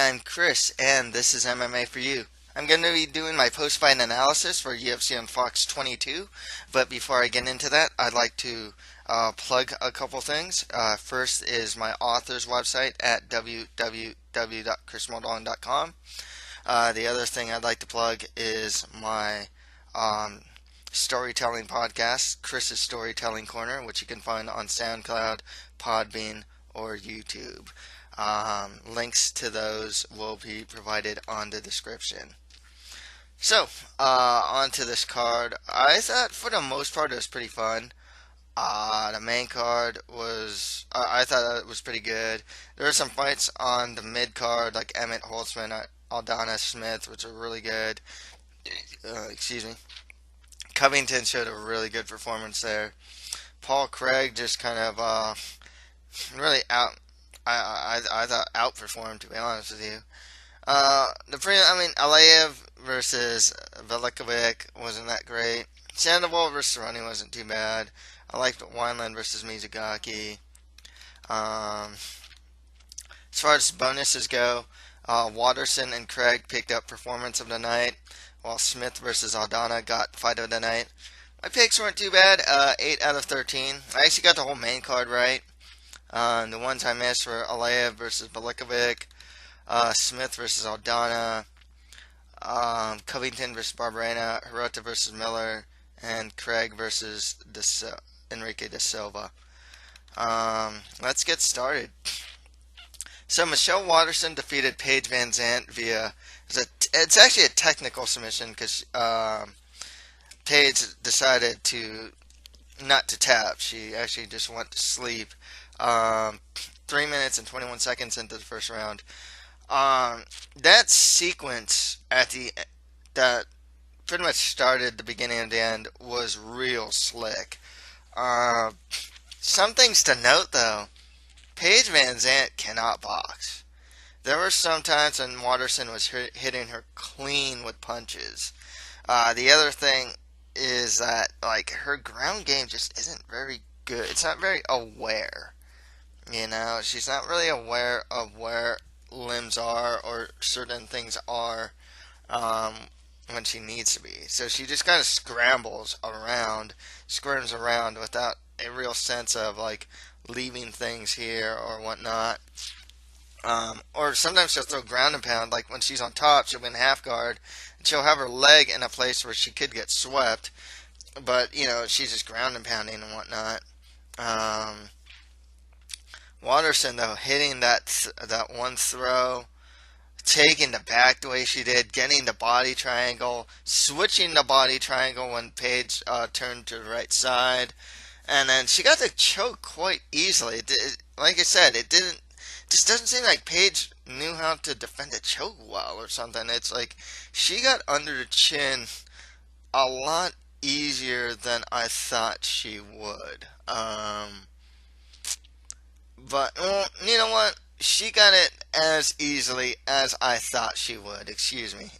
I'm Chris, and this is MMA for You. I'm going to be doing my post-fight analysis for UFC On Fox 22, but before I get into that, I'd like to plug a couple things. First is my author's website at www.chrismoldon.com. The other thing I'd like to plug is my storytelling podcast, Chris's Storytelling Corner, which you can find on SoundCloud, PodBean, or YouTube. Links to those will be provided on the description. So, on to this card. I thought for the most part it was pretty fun. The main card was, I thought it was pretty good. There were some fights on the mid card, like Emmett Holtzman, Aldana Smith, which are really good. Excuse me. Covington showed a really good performance there. Paul Craig just kind of really I thought outperformed, to be honest with you. Alayev versus Velikovic wasn't that great. Sandoval versus Ronnie wasn't too bad. I liked Wineland versus Mizugaki. As far as bonuses go, Watterson and Craig picked up performance of the night, while Smith versus Aldana got fight of the night. My picks weren't too bad, 8 out of 13. I actually got the whole main card right. The ones I missed were Alayev versus Velikovic, Smith versus Aldana, Covington versus Barberena, Hirota versus Miller, and Craig versus Enrique da Silva. Let's get started. So Michelle Watterson defeated Paige Van Zandt via, it's actually a technical submission because Paige decided not to tap. She actually just went to sleep 3 minutes and 21 seconds into the first round. That sequence that pretty much started the beginning and the end was real slick. Some things to note though. Paige Van Zandt cannot box. There were some times when Watterson was hitting her clean with punches. The other thing is that her ground game just isn't very good. It's not very aware. She's not really aware of where limbs are or certain things are when she needs to be. So she just kind of squirms around without a real sense of leaving things here or whatnot. Or sometimes she'll throw ground and pound, like when she's on top, she'll be in half guard, and she'll have her leg in a place where she could get swept, but, she's just ground and pounding and whatnot. Watterson, though, hitting that one throw, taking the back the way she did, getting the body triangle, switching the body triangle when Paige turned to the right side, and then she got the choke quite easily. Like I said, just doesn't seem like Paige knew how to defend a choke well or something. It's like she got under the chin a lot easier than I thought she would. But, you know what? She got it as easily as I thought she would. Excuse me.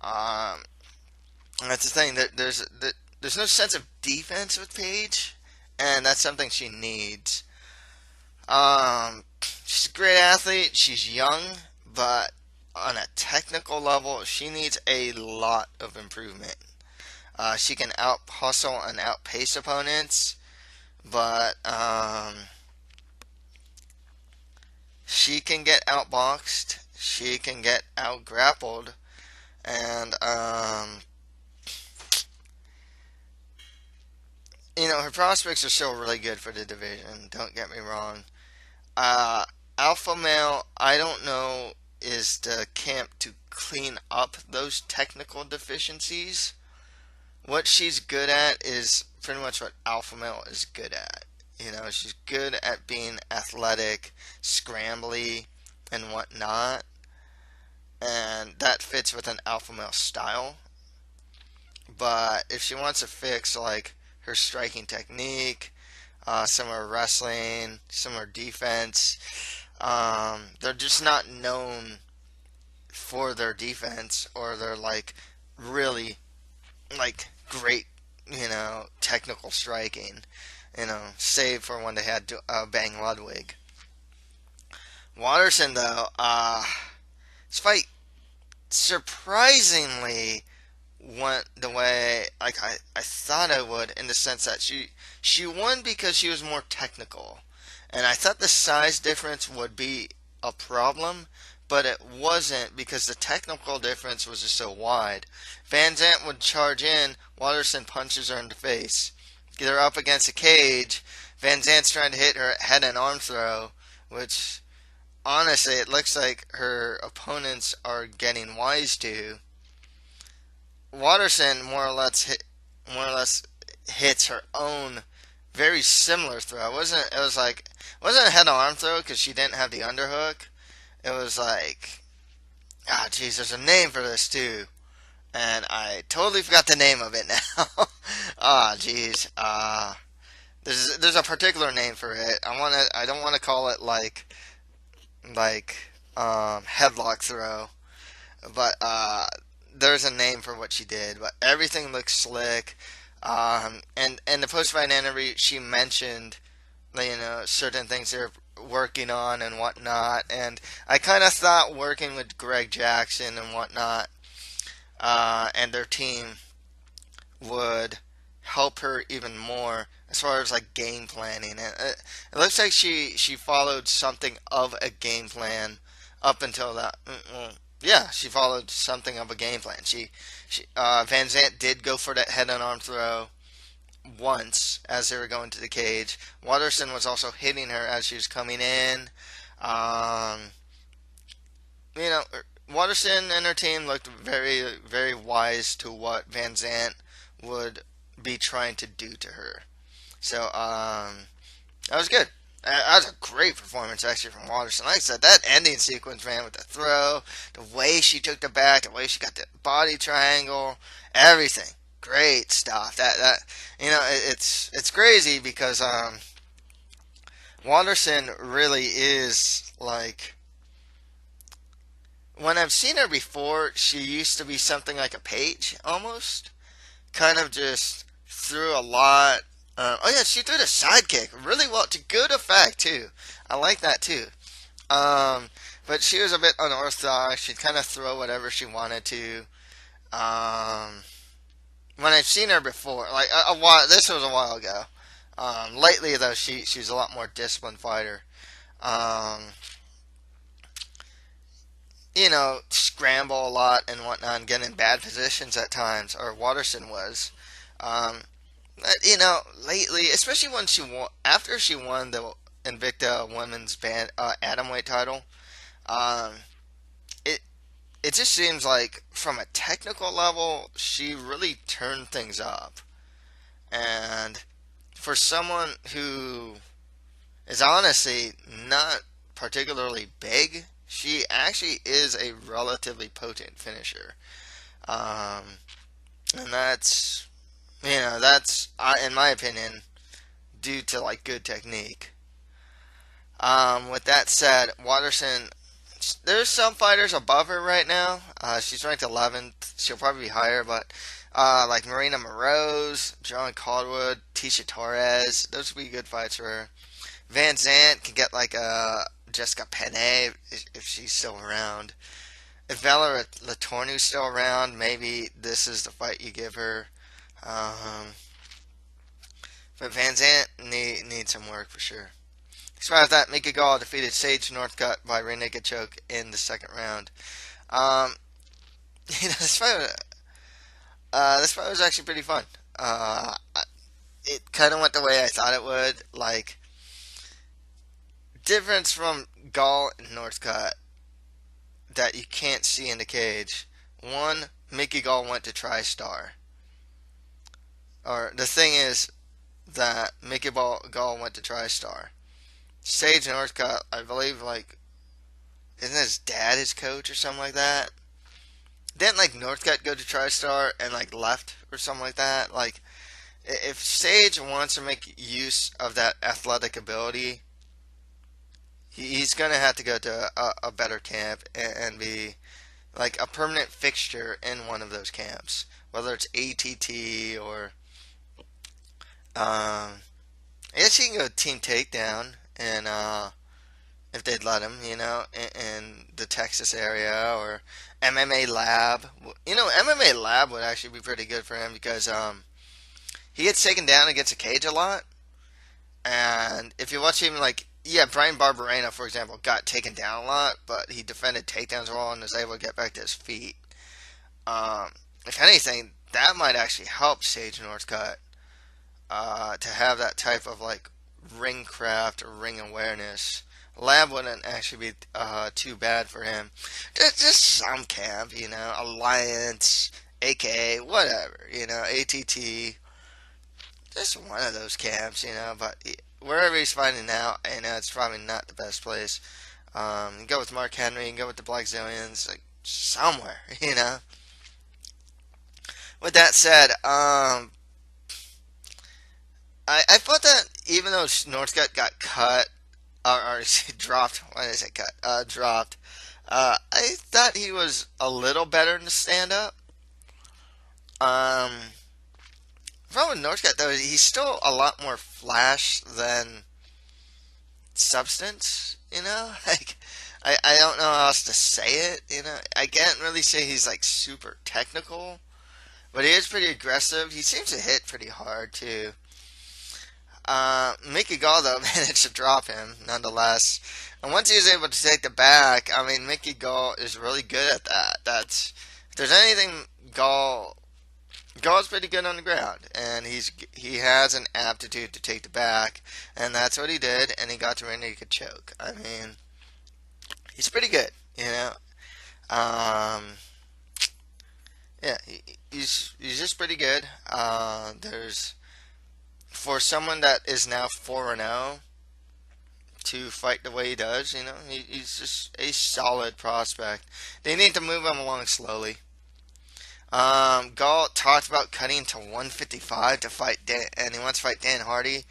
That's the thing. There's no sense of defense with Paige, and that's something she needs. She's a great athlete. She's young, but on a technical level, she needs a lot of improvement. She can out-hustle and outpace opponents, but she can get outboxed. She can get out-grappled, and her prospects are still really good for the division. Don't get me wrong. Alpha Male, I don't know, is the camp to clean up those technical deficiencies. What she's good at is pretty much what Alpha Male is good at. She's good at being athletic, scrambly, and whatnot. And that fits with an Alpha Male style. But if she wants to fix, her striking technique, some of her wrestling, some of her defense, they're just not known for their defense or their, really, great, technical striking. Save for when they had Bang Ludwig. Watterson, though, This fight surprisingly went the way like I thought it would, in the sense that she won because she was more technical. And I thought the size difference would be a problem, but it wasn't, because the technical difference was just so wide. Van Zant would charge in, Watterson punches her in the face. Get her up against a cage. Van Zant's trying to hit her head and arm throw, which honestly it looks like her opponents are getting wise to. Watterson more or less hits her own very similar throw. It wasn't a head arm throw because she didn't have the underhook. It was like, ah, geez, there's a name for this too, and I totally forgot the name of it now. Ah, geez, there's a particular name for it. I don't want to call it headlock throw, but there's a name for what she did. But everything looks slick. And the post fight interview, she mentioned, certain things they're working on and whatnot. And I kind of thought working with Greg Jackson and whatnot, and their team would help her even more as far as like game planning. And it looks like she followed something of a game plan up until that. Well, yeah, she followed something of a game plan. Van Zant did go for that head and arm throw once as they were going to the cage. Watterson was also hitting her as she was coming in. Um, you know, Watterson and her team looked very, very wise to what Van Zant would be trying to do to her. So, that was good. That was a great performance, actually, from Watterson. Like I said, that ending sequence, man, with the throw, the way she took the back, the way she got the body triangle, everything, great stuff. It's crazy because Watterson really is like, when I've seen her before, she used to be something like a Paige almost, kind of just threw a lot. Oh yeah, she threw the sidekick really well to good effect too. I like that too. Um, but she was a bit unorthodox. She'd kind of throw whatever she wanted to. Um, when I've seen her before, like a while, this was a while ago. Lately though, she's a lot more disciplined fighter. Um, scramble a lot and whatnot, and get in bad positions at times, or Watterson was. Um, Lately, especially when she won, after she won the Invicta Women's Atomweight title, um, it it just seems like from a technical level, she really turned things up. And for someone who is honestly not particularly big, she actually is a relatively potent finisher. Um, and that's in my opinion, due to like good technique. With that said, Watterson, there's some fighters above her right now. She's ranked 11th. She'll probably be higher, but like Marina Moroz, John Caldwood, Tisha Torres, those would be good fights for her. Van Zant can get like Jessica Penne if she's still around. If Vela Latourneau's still around, maybe this is the fight you give her. Um, but Van Zant needs some work for sure. Despite that, Mika Gall defeated Sage Northcutt by rear naked choke in the second round. Um, this fight was actually pretty fun. It kind of went the way I thought it would. Like, difference from Gall and Northcutt that you can't see in the cage. One, Mickey Gall went to TriStar. Or the thing is that Mickey Gall went to TriStar. Sage Northcutt, I believe, like, isn't his dad his coach or something like that? Didn't like Northcutt go to TriStar and like left or something like that? Like, if Sage wants to make use of that athletic ability, he's gonna have to go to a better camp and be like a permanent fixture in one of those camps, whether it's ATT or I guess he can go Team Takedown if they'd let him, in the Texas area, or MMA Lab. MMA Lab would actually be pretty good for him because he gets taken down against a cage a lot. And if you watch him, like, yeah, Brian Barberena, for example, got taken down a lot, but he defended takedowns well and was able to get back to his feet. Um, if anything, that might actually help Sage Northcutt to have that type of like ring craft or ring awareness. Lab wouldn't actually be too bad for him. Just some camp, Alliance, AKA, whatever, ATT, just one of those camps, but wherever he's fighting now, it's probably not the best place. Go with Mark Henry, go with the Black Zillions, like somewhere, With that said, I thought that even though Northcutt got cut, or dropped, why did I say cut? Dropped. I thought he was a little better in the stand-up. Problem with Northcutt, though, he's still a lot more flash than substance, Like, I don't know how else to say it, I can't really say he's, like, super technical, but he is pretty aggressive. He seems to hit pretty hard, too. Mickey Gall, though, managed to drop him, nonetheless. And once he was able to take the back, I mean, Mickey Gall is really good at that. If there's anything, Gall's pretty good on the ground, and he has an aptitude to take the back, and that's what he did, and he got to where he could choke. I mean, he's pretty good, Yeah, he's just pretty good. For someone that is now 4-0 to fight the way he does, he's just a solid prospect. They need to move him along slowly. Gall talked about cutting to 155 to fight Dan, and he wants to fight Dan Hardy.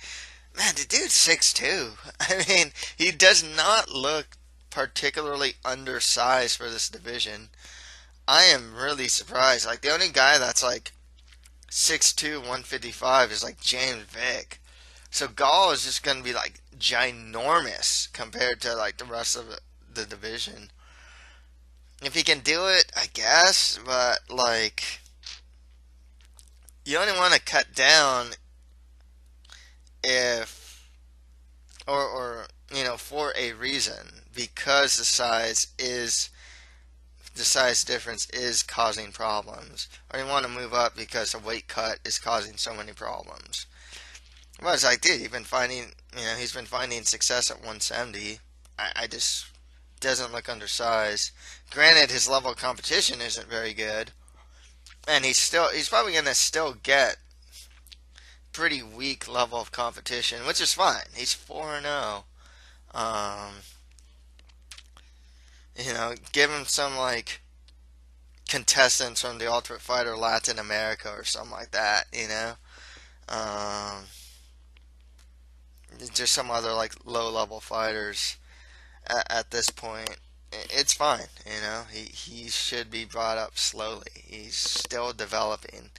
Man, the dude's 6'2". I mean, he does not look particularly undersized for this division. I am really surprised. Like, the only guy that's like 6'2", 155 is like James Vick. So Gall is just going to be like ginormous compared to like the rest of the division. If he can do it, I guess, but like, you only want to cut down if, or for a reason, because the size difference is causing problems, or you want to move up because a weight cut is causing so many problems. Well, it's like, dude, he's been finding success at 170. I just doesn't look undersized. Granted, his level of competition isn't very good, and he's probably gonna still get pretty weak level of competition, which is fine. He's 4-0. Give him some like contestants from the Ultimate Fighter Latin America or something like that. Just some other like low level fighters at this point. It's fine, he should be brought up slowly. He's still developing.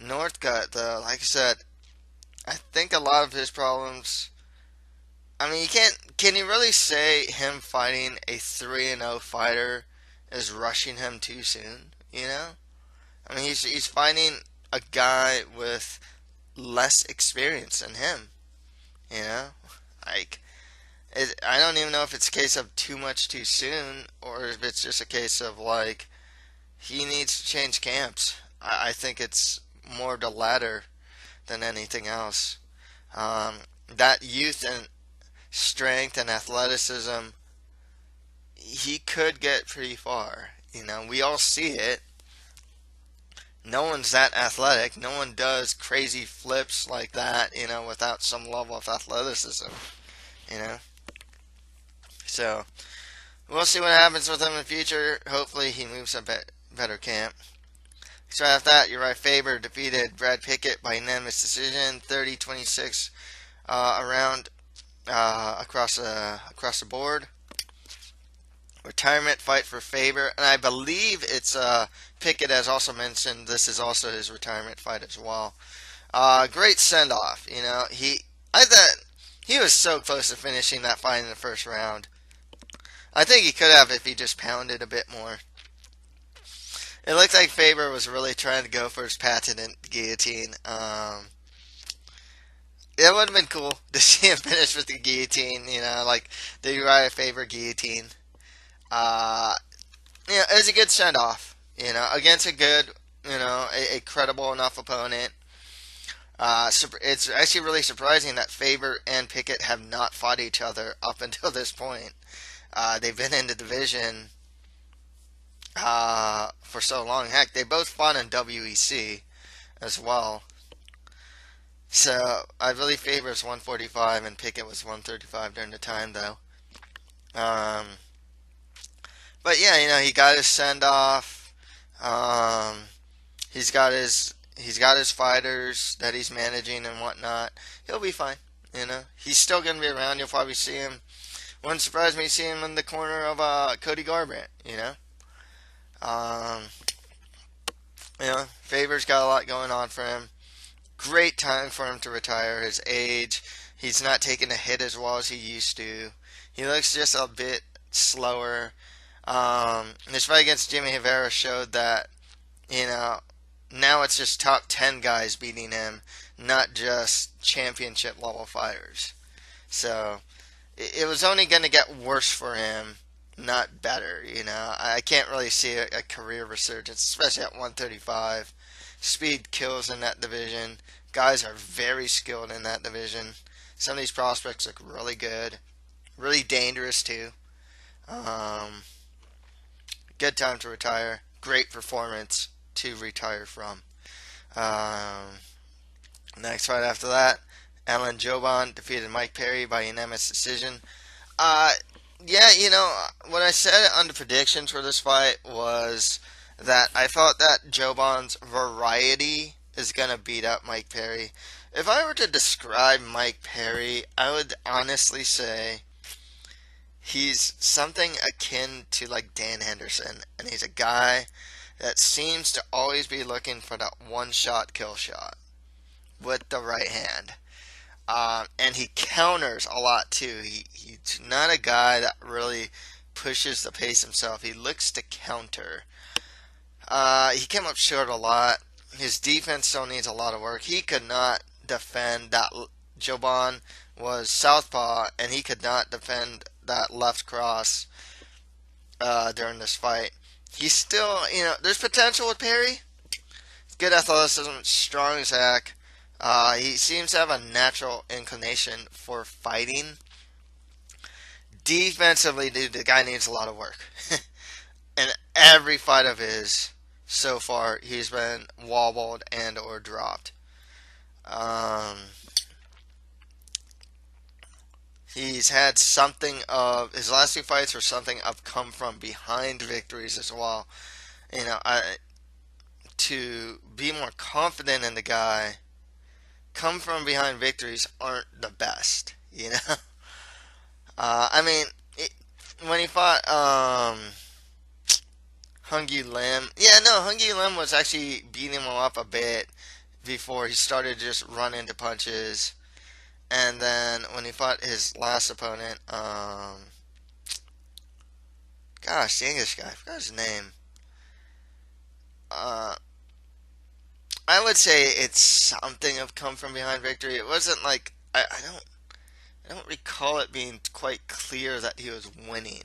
Northcutt, though, like I said, I think a lot of his problems, I mean, can you really say him fighting a 3-0 fighter is rushing him too soon, I mean, he's fighting a guy with less experience than him, like, I don't even know if it's a case of too much too soon, or if it's just a case of like he needs to change camps. I think it's more the latter than anything else. That youth and strength and athleticism, he could get pretty far. We all see it. No one's that athletic. No one does crazy flips like that, without some level of athleticism, So, we'll see what happens with him in the future. Hopefully he moves a bit better camp. So after that, Uriah Faber defeated Brad Pickett by unanimous decision, 30-26 around across the board. Retirement fight for Faber, and I believe it's Pickett has also mentioned this is also his retirement fight as well. Great send off, I thought he was so close to finishing that fight in the first round. I think he could have if he just pounded a bit more. It looked like Faber was really trying to go for his patented guillotine. It would have been cool to see him finish with the guillotine, like the Uriah Faber guillotine. Uh, it was a good send off, against a good, a credible enough opponent. It's actually really surprising that Faber and Pickett have not fought each other up until this point. They've been in the division for so long. Heck, they both fought in WEC as well. So I believe Faber's 145 and Pickett was 135 during the time, though. Um, but yeah, he got his send off. Um, he's got his fighters that he's managing and whatnot. He'll be fine. He's still gonna be around. You'll probably see him. Wouldn't surprise me to see him in the corner of Cody Garbrandt. Um, Faber's got a lot going on for him. Great time for him to retire. His age, he's not taking a hit as well as he used to. He looks just a bit slower. His fight against Jimmy Rivera showed that, now it's just top 10 guys beating him, not just championship level fighters. So it was only going to get worse for him, not better. I can't really see a career resurgence, especially at 135. Speed kills in that division. Guys are very skilled in that division. Some of these prospects look really good, really dangerous too. Um, Good time to retire. Great performance to retire from. Um, Next fight after that, Alan Joban defeated Mike Perry by unanimous decision. Uh, yeah, what I said on the predictions for this fight was that I thought that Joban's variety is going to beat up Mike Perry. If I were to describe Mike Perry, I would honestly say he's something akin to like Dan Henderson, and he's a guy that seems to always be looking for that one-shot kill shot with the right hand. And he counters a lot too. He's not a guy that really pushes the pace himself. He looks to counter. He came up short a lot. His defense still needs a lot of work. He could not defend that. Joban was southpaw, and he could not defend that left cross during this fight. He's still, there's potential with Perry. Good athleticism, strong as heck. He seems to have a natural inclination for fighting. Defensively, dude, the guy needs a lot of work. In every fight of his so far, he's been wobbled and or dropped. He's had something of his last two fights were something of come from behind victories as well. To be more confident in the guy, come from behind victories aren't the best. When he fought Hung-Yu Lim, Hung-Yu Lim was actually beating him up a bit before he started to just run into punches. And then when he fought his last opponent, the English guy, I forgot his name. I would say it's something of come from behind victory. It wasn't like I don't recall it being quite clear that he was winning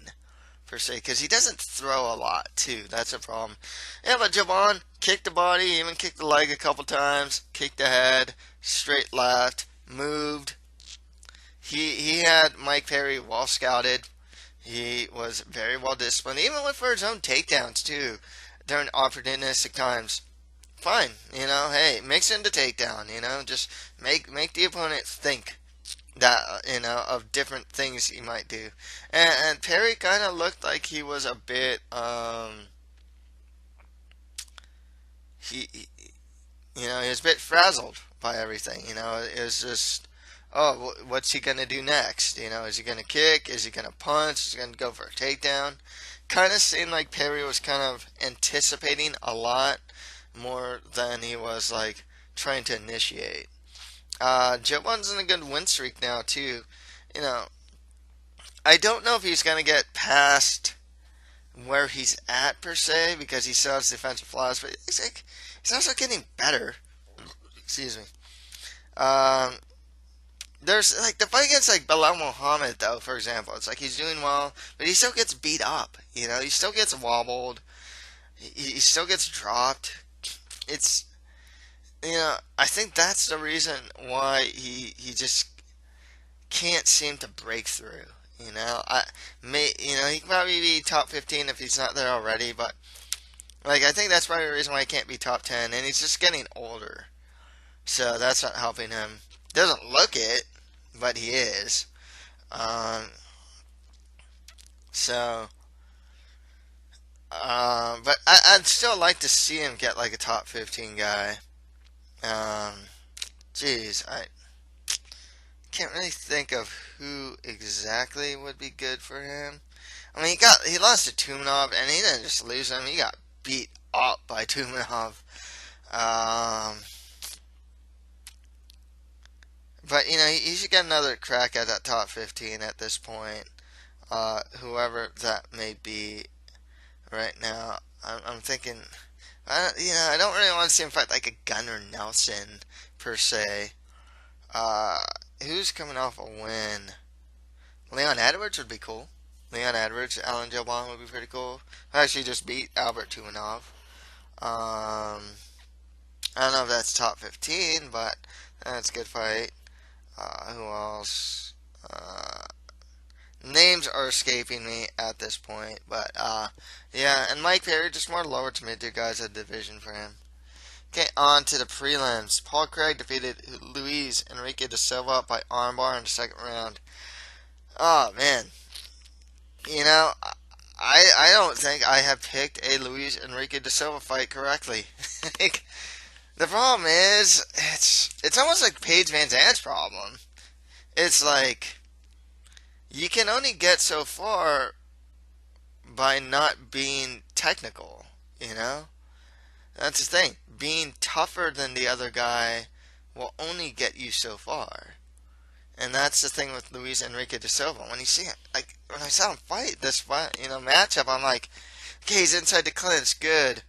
per se, because he doesn't throw a lot too. That's a problem. Yeah, but Joban kicked the body, even kicked the leg a couple times, kicked the head, straight left, moved. He had Mike Perry well scouted. He was very well disciplined, even went for his own takedowns too during opportunistic times. Fine, hey, mix in the takedown, just make the opponent think that, of different things he might do. And Perry kind of looked like he was a bit, he was a bit frazzled by everything. It was just, oh, what's he gonna do next? Is he gonna kick? Is he gonna punch? Is he gonna go for a takedown? Kind of seemed like Perry was kind of anticipating a lot more than he was like trying to initiate. Joban's in a good win streak now too. I don't know if he's going to get past where he's at per se because he still has defensive flaws, but he's also getting better. Excuse me. Um, there's like the fight against like Bilal Muhammad though, for example. It's like he's doing well, but he still gets beat up. You know, he still gets wobbled. He still gets dropped. It's I think that's the reason why he just can't seem to break through. He can probably be top 15 if he's not there already, but like I think that's probably the reason why he can't be top 10, and he's just getting older, so that's not helping him. Doesn't look it, but he is. Um, so, but I'd still like to see him get like a top 15 guy. Um, Geez, I can't really think of who exactly would be good for him. I mean, he lost to Tumanov, and he didn't just lose him; he got beat up by Tumanov. Um, but he should get another crack at that top 15 at this point. Whoever that may be right now, I'm thinking. I don't really want to see him fight like a Gunnar Nelson per se. Uh, who's coming off a win? Leon Edwards would be cool. Leon Edwards, Alan Gilbon would be pretty cool. Actually, just beat Albert Tumanov. Um, I don't know if that's top 15, but that's a good fight. Who else? Names are escaping me at this point, but yeah, and Mike Perry, just more lower to mid tier guys at division for him. Okay, on to the prelims. Paul Craig defeated Luis Enrique da Silva by armbar in the second round. Oh man, you know, I don't think I have picked a Luis Enrique da Silva fight correctly. Like, the problem is, it's almost like Paige Van Zandt's problem. It's like you can only get so far by not being technical. You know, that's the thing. Being tougher than the other guy will only get you so far. And that's the thing with Luis Enrique da Silva. When you see it, like when I saw him fight this matchup, I'm like, okay, he's inside the clinch, good.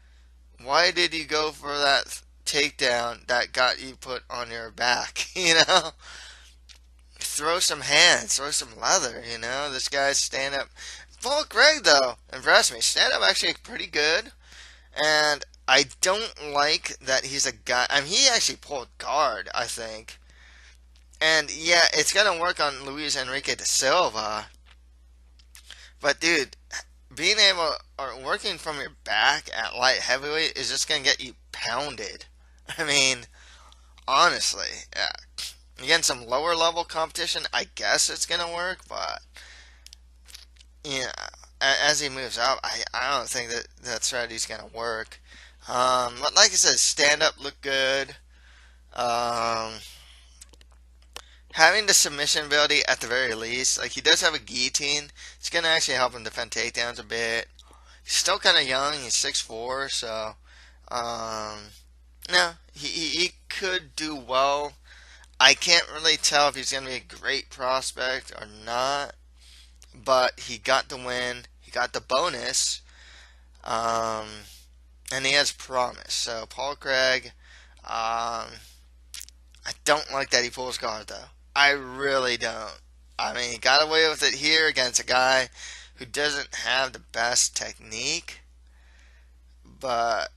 Why did you go for that takedown that got you put on your back? Throw some hands, throw some leather. This guy's stand up. Paul Craig though impressed me. Stand up actually pretty good, and I don't like that he's a guy. I mean, he actually pulled guard, I think. And yeah, it's gonna work on Luis Enrique da Silva. But dude, being able or working from your back at light heavyweight is just gonna get you pounded. I mean, honestly, yeah. Against some lower level competition, I guess it's gonna work. But as he moves up, I don't think that strategy's gonna work. But like I said, stand up looked good. Um, Having the submission ability at the very least, like he does have a guillotine, it's gonna actually help him defend takedowns a bit. He's still kind of young. He's 6'4", so no, he could do well. I can't really tell if he's gonna be a great prospect or not, but he got the win. He got the bonus, um, and he has promise. So Paul Craig, I don't like that he pulls guard though. I really don't. I mean, he got away with it here against a guy who doesn't have the best technique. But,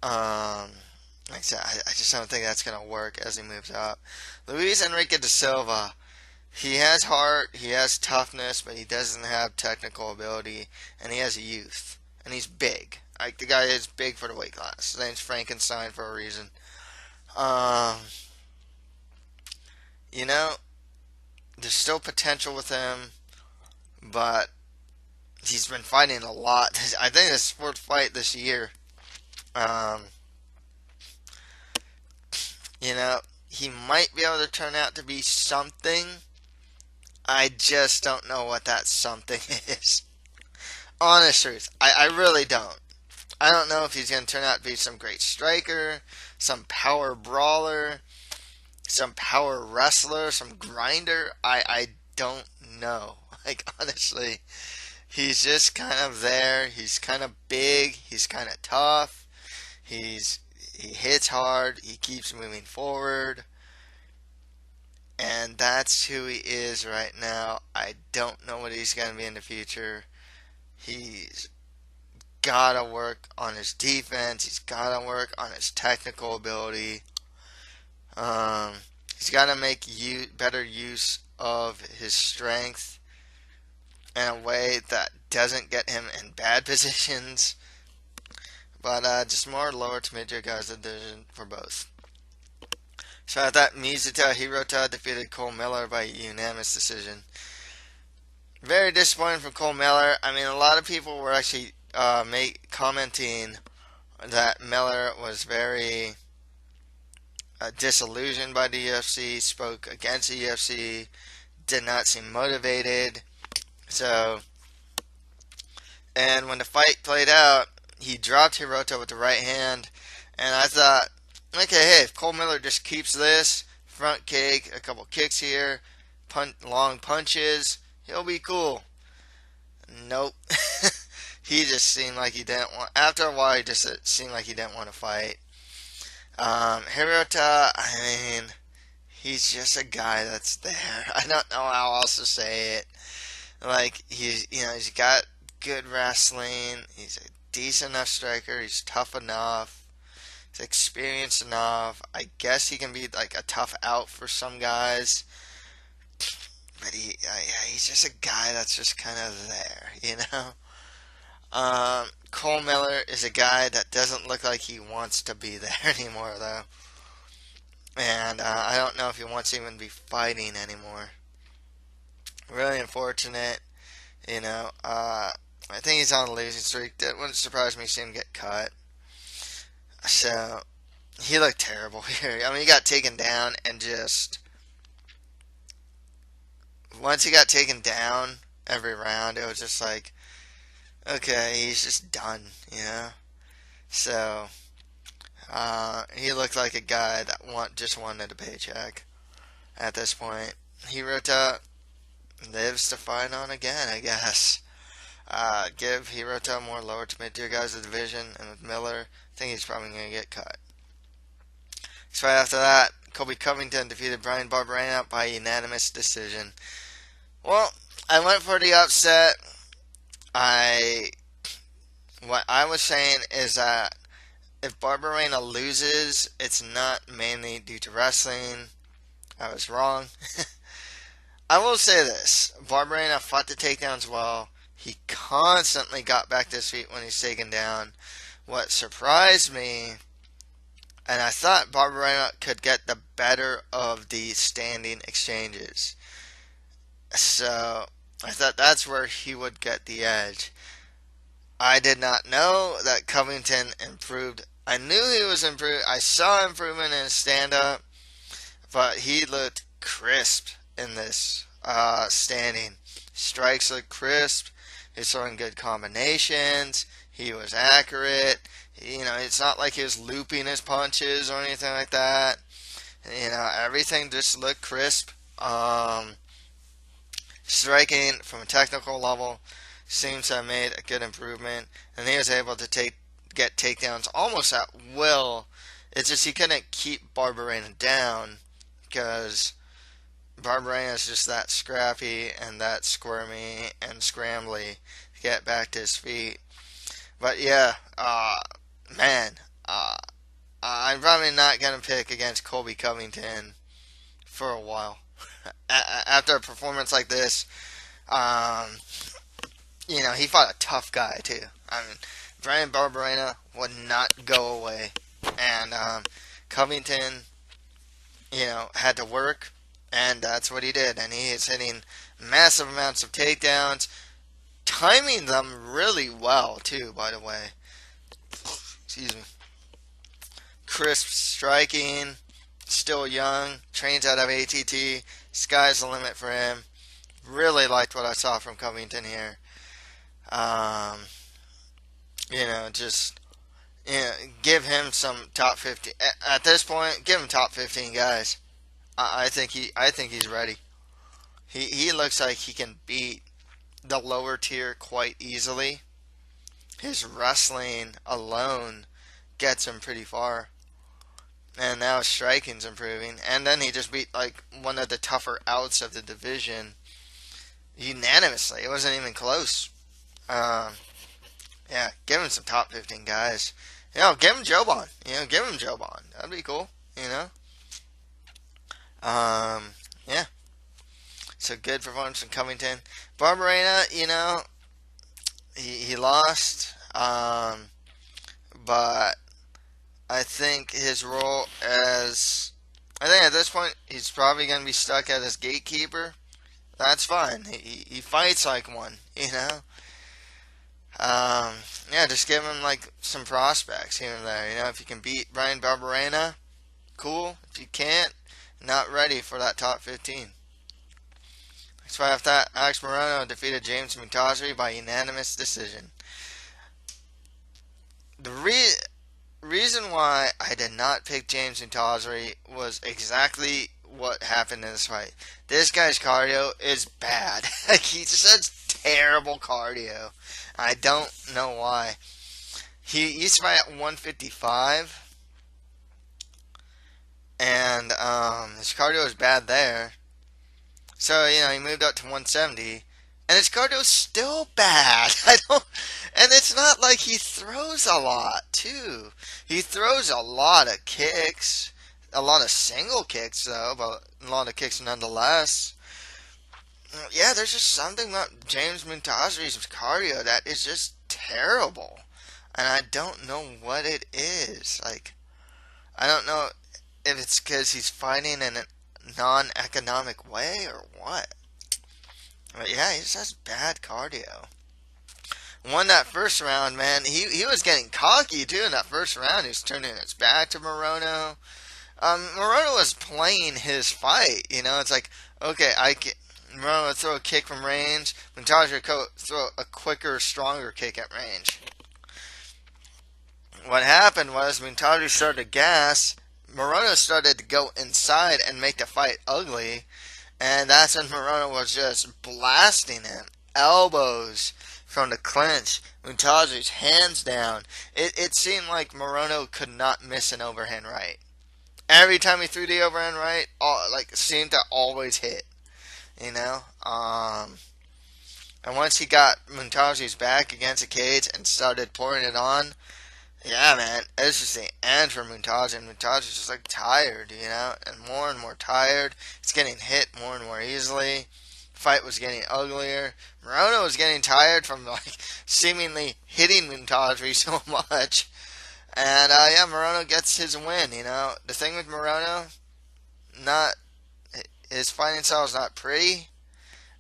like I said, I just don't think that's going to work as he moves up. Luis Enrique da Silva, he has heart, he has toughness, but he doesn't have technical ability, and he has youth. And he's big. Like, the guy is big for the weight class. His name's Frankenstein for a reason. Um... There's still potential with him, but he's been fighting a lot. I think this is his fourth fight this year. Um, he might be able to turn out to be something. I just don't know what that something is. Honest truth, I really don't. I don't know if he's going to turn out to be some great striker, some power brawler, some power wrestler, some grinder. I don't know. Like, honestly, he's just kind of there. He's kind of big. He's kind of tough. He hits hard. He keeps moving forward. And that's who he is right now. I don't know what he's going to be in the future. He's got to work on his defense. He's got to work on his technical ability. Um, he's got to make better use of his strength in a way that doesn't get him in bad positions. But just more lower to mid-tier guys in the division for both. So I thought Mizuta Hirota defeated Cole Miller by unanimous decision. Very disappointing from Cole Miller. I mean, a lot of people were actually commenting that Miller was very disillusioned by the UFC, spoke against the UFC, did not seem motivated. So, and when the fight played out, he dropped Hirota with the right hand, and I thought, okay, hey, if Cole Miller just keeps this, front kick, a couple kicks here, long punches, he'll be cool. Nope. He just seemed like he didn't want, after a while, he just seemed like he didn't want to fight. Hirota, I mean, he's just a guy that's there. I don't know how else to say it. Like, he's got good wrestling. He's a decent enough striker. He's tough enough. He's experienced enough. I guess he can be like a tough out for some guys. But he's just a guy that's just kind of there, you know? Cole Miller is a guy that doesn't look like he wants to be there anymore, though. And I don't know if he wants to even be fighting anymore. Really unfortunate, you know. I think he's on a losing streak. That wouldn't surprise me to see him get cut. So, he looked terrible here. I mean, he got taken down and just... Once he got taken down every round, it was just like, okay, he's just done, you know? So, he looked like a guy that just wanted a paycheck at this point. Hirota lives to fight on again, I guess. Give Hirota more lower to mid-tier guys of the division, and with Miller, I think he's probably going to get cut. So right after that, Colby Covington defeated Brian Barberena by unanimous decision. Well, I went for the upset. What I was saying is that if Barberena loses, it's not mainly due to wrestling. I was wrong. I will say this. Barberena fought the takedowns well. He constantly got back to his feet when he's taken down. What surprised me, and I thought Barberena could get the better of the standing exchanges. So, I thought that's where he would get the edge. I did not know that Covington improved. I knew he was improved. I saw improvement in his stand-up, but he looked crisp in this standing. Strikes looked crisp. He's throwing good combinations. He was accurate. You know, it's not like he was looping his punches or anything like that. You know, everything just looked crisp. Striking from a technical level seems to have made a good improvement, and he was able to get takedowns almost at will. It's just he couldn't keep Barberena down because Barberena is just that scrappy and that squirmy and scrambly to get back to his feet. But yeah, man, I'm probably not going to pick against Colby Covington for a while. After a performance like this, you know, he fought a tough guy too. I mean, Brian Barberena would not go away, and Covington, you know, had to work, and that's what he did. And he is hitting massive amounts of takedowns, timing them really well too. By the way, excuse me. Crisp striking, still young, trains out of ATT. Sky's the limit for him. Really liked what I saw from Covington here. You know, just give him some top 15 at this point. Give him top 15 guys. I think he's ready. He looks like he can beat the lower tier quite easily. His wrestling alone gets him pretty far. And now his striking's improving. And then he just beat like one of the tougher outs of the division unanimously. It wasn't even close. Um, yeah, give him some top 15 guys. Give him Jobon. Give him Jobon. That'd be cool. You know. Yeah. So good performance from Covington. Barberena, he lost. But I think his role I think at this point he's probably going to be stuck as gatekeeper. That's fine. He fights like one, Yeah, just give him like some prospects here and there. If you can beat Brian Barberena, cool. If you can't, not ready for that top 15. Next fight after that, Alex Morono defeated James Montazeri by unanimous decision. The reason why I did not pick James Montazeri was exactly what happened in this fight. This guy's cardio is bad. He just has terrible cardio. I don't know why. He used to fight at 155, and his cardio is bad there. So he moved up to 170, and his cardio is still bad. And it's not like he throws a lot too. He throws a lot of kicks, a lot of single kicks though, but a lot of kicks nonetheless. Yeah, there's just something about James Montazeri's cardio that is just terrible, and I don't know what it is. I don't know if it's because he's fighting in a non-economic way or what. But yeah, he just has bad cardio. Won that first round, man. He was getting cocky too in that first round. He was turning his back to Morono. Morono was playing his fight. It's like, okay, Morono would throw a kick from range. Montazeri would throw a quicker, stronger kick at range. What happened was Montazeri started to gas. Morono started to go inside and make the fight ugly. And that's when Morono was just blasting him. Elbows from the clinch. Montazeri's hands down. It seemed like Morono could not miss an overhand right. Every time he threw the overhand right, seemed to always hit. And once he got Montazeri's back against the cage and started pouring it on, yeah, man, it's just the end for Montazeri. Montazeri's just tired, and more tired. It's getting hit more and more easily. Fight was getting uglier. Morono was getting tired from seemingly hitting Montazeri so much. And yeah, Morono gets his win. The thing with Morono, his fighting style is not pretty,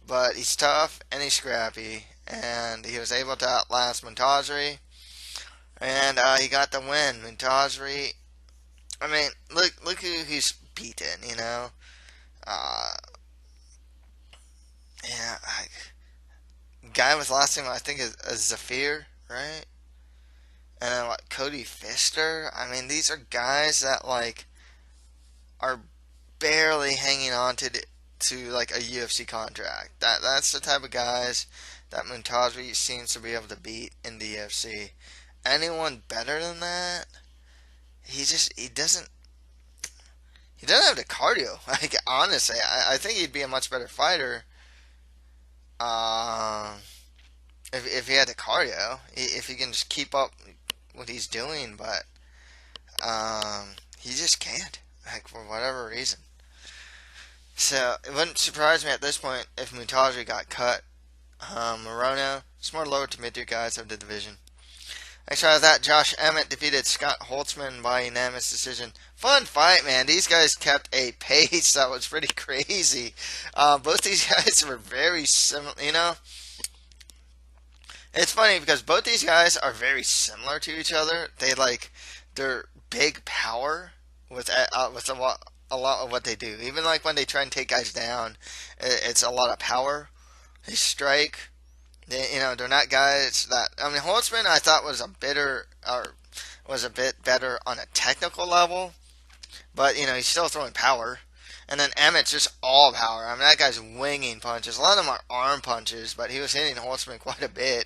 but he's tough and he's scrappy, and he was able to outlast Montazeri. And he got the win. Montazeri, I mean, look who he's beaten, Yeah, guy with last name I think is Zafir, right? And then Cody Pfister. I mean, these are guys that are barely hanging on to a UFC contract. That's the type of guys that Montazeri seems to be able to beat in the UFC. Anyone better than that? He doesn't have the cardio. Honestly, I think he'd be a much better fighter. If he had the cardio, if he can just keep up what he's doing, but he just can't, for whatever reason. So it wouldn't surprise me at this point if Montazeri got cut. Morono, it's more lower to mid-tier guys of the division. Next out of that, Josh Emmett defeated Scott Holtzman by unanimous decision. Fun fight, man. These guys kept a pace that was pretty crazy. Both these guys were very similar, It's funny because both these guys are very similar to each other. They're big power with a lot of what they do. Even when they try and take guys down, it's a lot of power. They strike. They're not guys that. I mean, Holtzman I thought was a bit better on a technical level, but he's still throwing power, And then Emmett's just all power. I mean, that guy's winging punches. A lot of them are arm punches, but he was hitting Holtzman quite a bit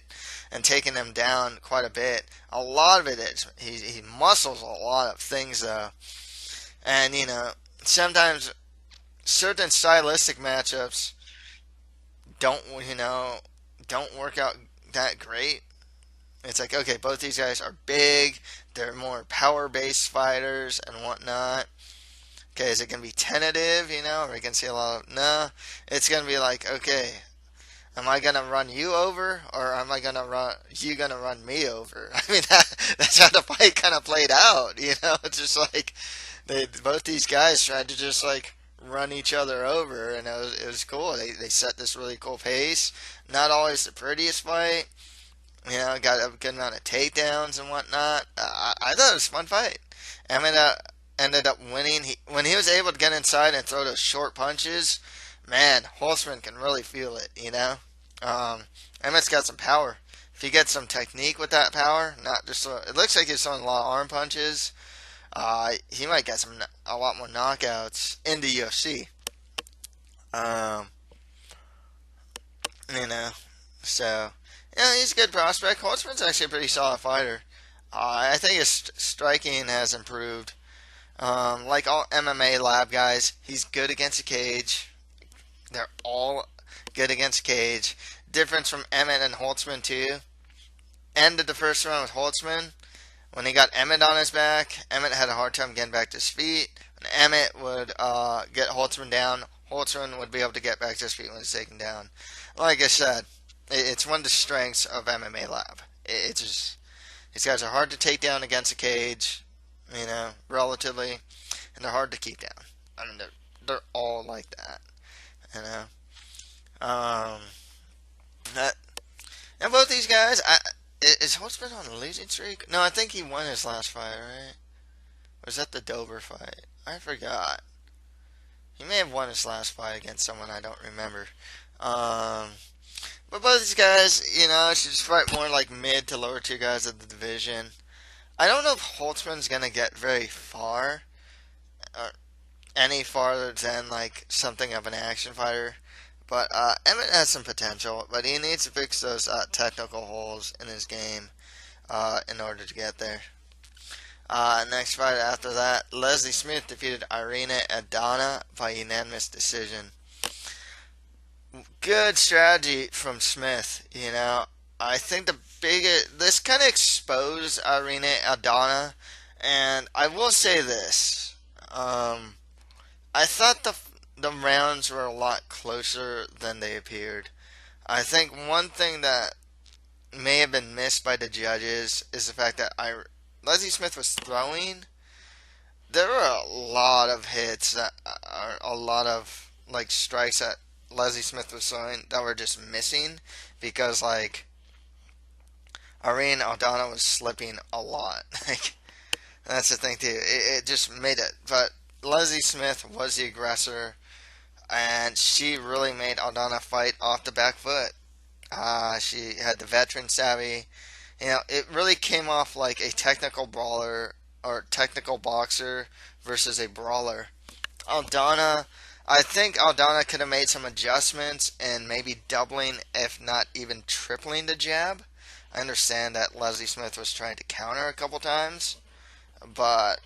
and taking them down quite a bit. A lot of it is he muscles a lot of things though, and sometimes certain stylistic matchups don't don't work out that great. It's like, okay, both these guys are big, they're more power based fighters and whatnot. Okay, is it gonna be tentative, or we can see a lot of no. It's gonna be like, okay, am I gonna run you over, or am I gonna run you gonna run me over? I mean, that's how the fight kind of played out. It's just like both these guys tried to just like run each other over, and it was cool. They set this really cool pace. Not always the prettiest fight. Got a good amount of takedowns and whatnot. I thought it was a fun fight. Emmett ended up winning. When he was able to get inside and throw those short punches, man, Holtzman can really feel it, Emmett's got some power. If he gets some technique with that power, not just it looks like he's throwing a lot of arm punches. He might get a lot more knockouts in the UFC. You know, so he's a good prospect. Holtzman's actually a pretty solid fighter. I think his striking has improved. Like all MMA lab guys, he's good against the cage. They're all good against the cage. Difference from Emmett and Holtzman too. Ended the first round with Holtzman. When he got Emmett on his back, Emmett had a hard time getting back to his feet. When Emmett would get Holtzman down, Holtzman would be able to get back to his feet when he's taken down. Like I said, it's one of the strengths of MMA Lab. It's just, these guys are hard to take down against a cage, relatively, and they're hard to keep down. I mean, they're all like that, and both these guys, is Holtzman on a losing streak? No, I think he won his last fight, right? Or was that the Dover fight? I forgot. He may have won his last fight against someone I don't remember. But both these guys, should just fight more like mid to lower tier guys of the division. I don't know if Holtzman's gonna get very far, or any farther than like something of an action fighter. But Emmett has some potential, but he needs to fix those technical holes in his game in order to get there. Next fight after that, Leslie Smith defeated Irina Aldana by unanimous decision. Good strategy from Smith, I think this kind of exposed Irina Aldana, and I will say this. I thought the rounds were a lot closer than they appeared. I think one thing that may have been missed by the judges is the fact that Leslie Smith was throwing. There were a lot of hits that are a lot of like strikes that Leslie Smith was throwing that were just missing because like Irene Aldana was slipping a lot. Like that's the thing too. It just made it. But Leslie Smith was the aggressor, and she really made Aldana fight off the back foot. She had the veteran savvy. It really came off like a technical brawler or technical boxer versus a brawler. I think Aldana could have made some adjustments and maybe doubling, if not even tripling the jab. I understand that Leslie Smith was trying to counter a couple times, but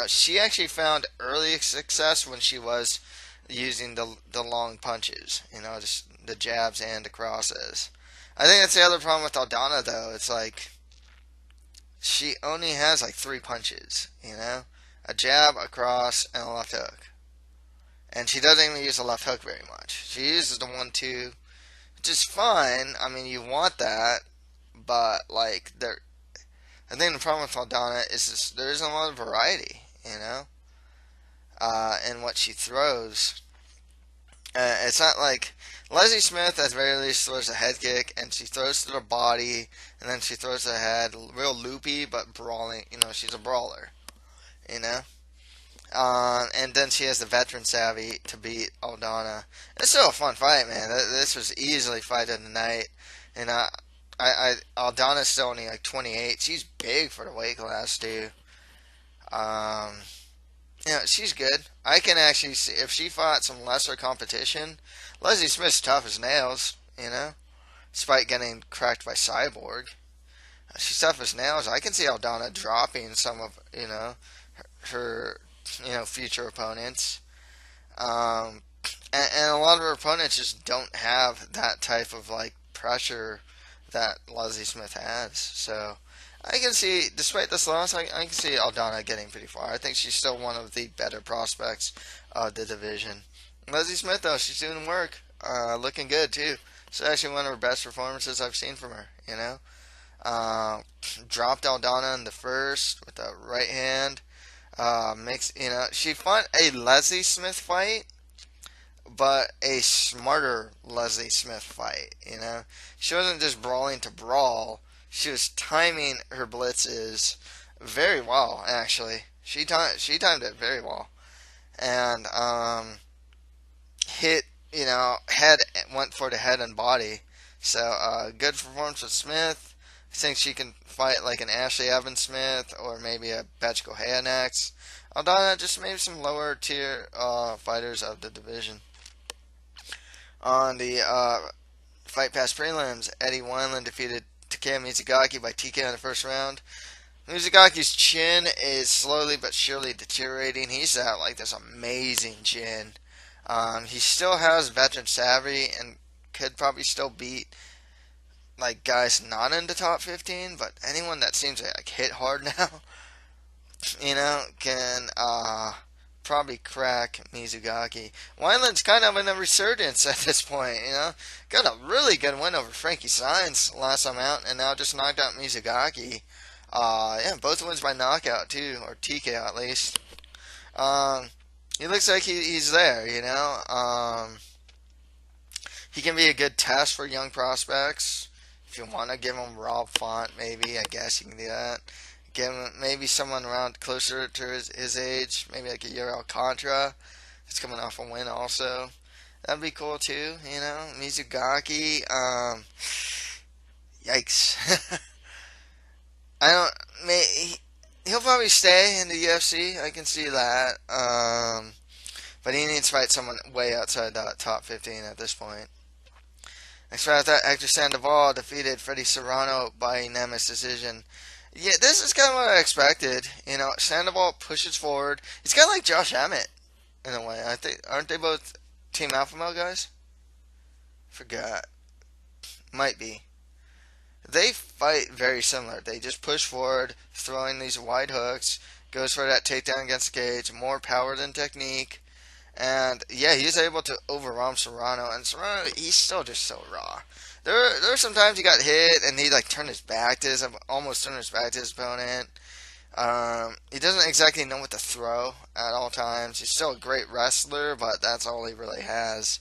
she actually found early success when she was using the long punches, just the jabs and the crosses. I think that's the other problem with Aldana, though. It's like she only has like 3 punches, a jab, a cross, and a left hook. And she doesn't even use the left hook very much. She uses the 1-2, which is fine. I mean, you want that, but like I think the problem with Aldana is there isn't a lot of variety, in what she throws. It's not like Leslie Smith, at the very least, throws a head kick, and she throws to the body, and then she throws to the head, real loopy, but brawling. She's a brawler, and then she has the veteran savvy to beat Aldana. It's still a fun fight, man. This was easily fight of the night, and Aldana's still only like 28. She's big for the weight class too. she's good. I can actually see if she fought some lesser competition. Leslie Smith's tough as nails, despite getting cracked by Cyborg. She's tough as nails. I can see Aldana dropping some of, her future opponents. Um, and a lot of her opponents just don't have that type of like pressure that Leslie Smith has. So I can see, despite this loss, I can see Aldana getting pretty far. I think she's still one of the better prospects of the division. Leslie Smith, though, she's doing work, looking good too. It's actually one of her best performances I've seen from her. Uh, Dropped Aldana in the first with the right hand. She fought a Leslie Smith fight, but a smarter Leslie Smith fight. She wasn't just brawling to brawl. She was timing her blitzes very well. Actually, she timed it very well, and hit head went for the head and body. So good performance with Smith. I think she can fight like an Ashley Evans Smith or maybe a Betch Gohea next. Aldana, just maybe some lower tier fighters of the division. On the Fight Pass prelims, Eddie Wineland defeated Takeya Mizugaki by TK in the first round. Mizugaki's chin is slowly but surely deteriorating. He's at like this amazing chin. He still has veteran savvy and could probably still beat like guys not in the top 15, but anyone that seems to like hit hard now, can probably crack Mizugaki. Wineland's kind of in a resurgence at this point, Got a really good win over Frankie Saenz last time out, and now just knocked out Mizugaki. Yeah, both wins by knockout too, or TKO at least. He looks like he's there, he can be a good test for young prospects. If you want to give him Rob Font, maybe, I guess you can do that. Give him maybe someone around closer to his age, maybe like a Uriel Contra. He's coming off a win also. That'd be cool too, Mizugaki, yikes. I don't, he'll probably stay in the UFC. I can see that. But he needs to fight someone way outside the top 15 at this point. Next fight, that Hector Sandoval defeated Freddie Serrano by unanimous decision. Yeah, this is kind of what I expected. Sandoval pushes forward. He's kind of like Josh Emmett in a way. I think aren't they both Team Alpha Male guys? Forgot. Might be. They fight very similar. They just push forward, throwing these wide hooks. Goes for that takedown against the cage. More power than technique. And yeah, he's able to overwhelm Serrano. And Serrano, he's still just so raw. There are some times he got hit and he like turned his back to almost turned his back to his opponent. He doesn't exactly know what to throw at all times. He's still a great wrestler, but that's all he really has.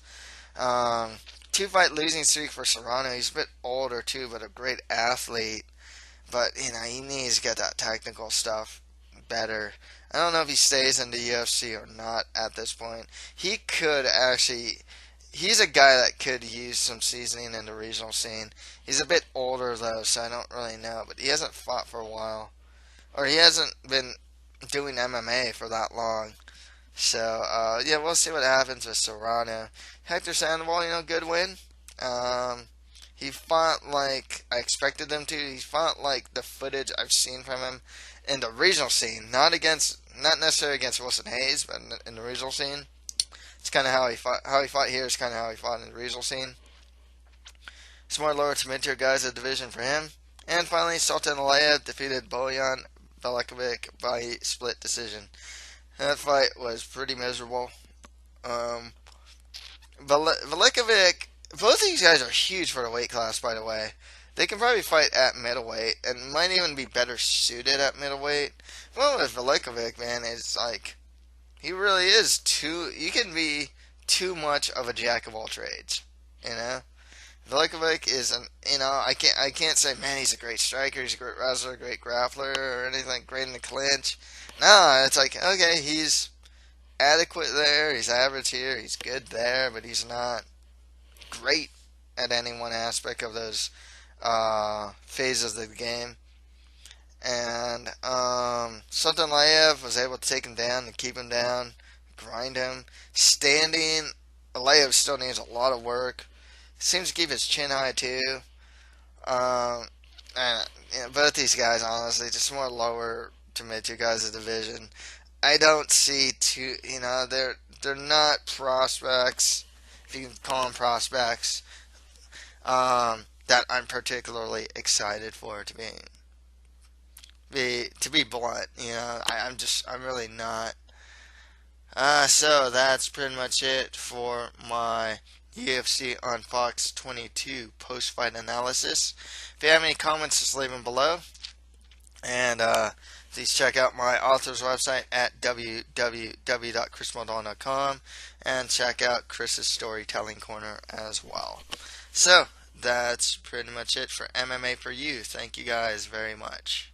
2-fight losing streak for Serrano. He's a bit older too, but a great athlete. But he needs to get that technical stuff better. I don't know if he stays in the UFC or not at this point. He could actually. He's a guy that could use some seasoning in the regional scene. He's a bit older though, so I don't really know. But he hasn't fought for a while, or he hasn't been doing MMA for that long. So yeah, we'll see what happens with Serrano. Hector Sandoval, good win. He fought like I expected him to. He fought like the footage I've seen from him in the regional scene, not necessarily against Wilson Hayes, but in the regional scene. It's kind of how he fought. How he fought here is kind of how he fought in the regional scene. Some more lower to mid-tier guys in the division for him. And finally, Sultan Alaev defeated Bojan Velikovic by split decision. That fight was pretty miserable. Velikovic, both of these guys are huge for the weight class, by the way. They can probably fight at middleweight and might even be better suited at middleweight. Well, with Velikovic, man, it's like he really is you can be too much of a jack of all trades, Velikovic is I can't say, man, he's a great striker, he's a great wrestler, a great grappler, or anything great in the clinch. No, it's like, okay, he's adequate there, he's average here, he's good there, but he's not great at any one aspect of those phases of the game. And Sultan was able to take him down and keep him down, grind him. Standing, Layev still needs a lot of work. Seems to keep his chin high too. Um, and both these guys, honestly, just more lower to mid two guys of the division. I don't see two. They're not prospects, if you can call them prospects. That I'm particularly excited for to be blunt. I'm really not. So that's pretty much it for my UFC on Fox 22 post-fight analysis. If you have any comments, just leave them below. And please check out my author's website at www.chrismoldon.com and check out Chris's Storytelling Corner as well. So, that's pretty much it for MMA for You. Thank you guys very much.